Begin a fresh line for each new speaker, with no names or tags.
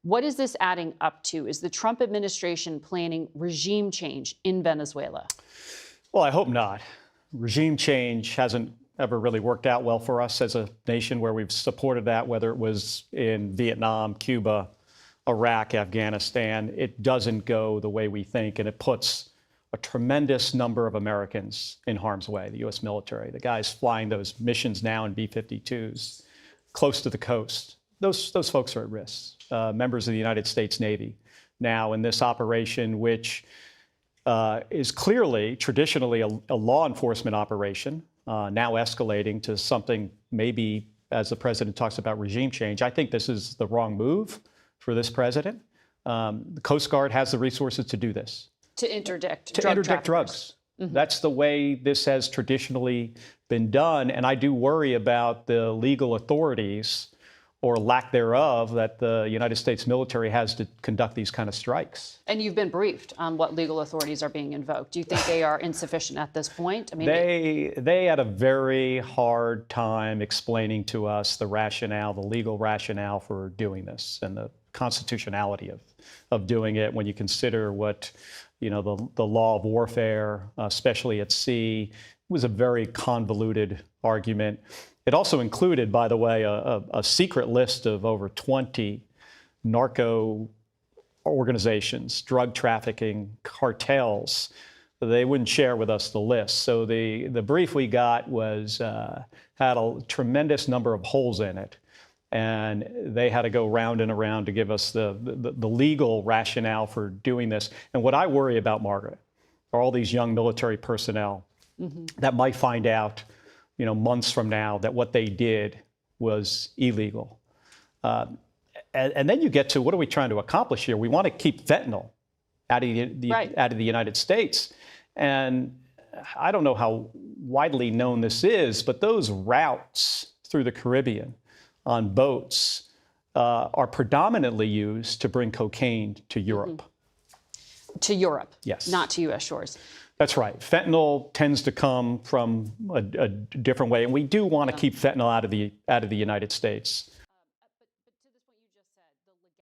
What is this adding up to? Is the Trump administration planning regime change in Venezuela?
Well, I hope not. Regime change hasn't ever really worked out well for us as a nation where we've supported that, whether it was in Vietnam, Cuba, Iraq, Afghanistan. It doesn't go the way we think, and it puts a tremendous number of Americans in harm's way, the U.S. military, the guys flying those missions now in B-52s close to the coast. Those folks are at risk. Members of the United States Navy now in this operation, which is clearly, traditionally, a law enforcement operation, now escalating to something maybe, as the president talks about regime change. I think this is the wrong move for this president. The Coast Guard has the resources to do this.
To interdict
drugs. Mm-hmm. That's the way this has traditionally been done. And I do worry about the legal authorities, or lack thereof, that the United States military has to conduct these kind of strikes.
And you've been briefed on what legal authorities are being invoked. Do you think they are insufficient at this point? I mean,
they had a very hard time explaining to us the rationale, the legal rationale for doing this, and the constitutionality of doing it when you consider what, the law of warfare, especially at sea, was a very convoluted argument. It also included, by the way, a secret list of over 20 narco organizations, drug trafficking cartels. They wouldn't share with us the list. So the brief we got had a tremendous number of holes in it. And they had to go round and around to give us the legal rationale for doing this. And what I worry about, Margaret, are all these young military personnel that might find out, months from now, that what they did was illegal. And then you get to, what are we trying to accomplish here? We want to keep fentanyl out of the United States. And I don't know how widely known this is, but those routes through the Caribbean on boats are predominantly used to bring cocaine to Europe.
To Europe?
Yes.
Not to U.S. shores.
That's right. Fentanyl tends to come from a different way, and we do want to keep fentanyl out of the United States.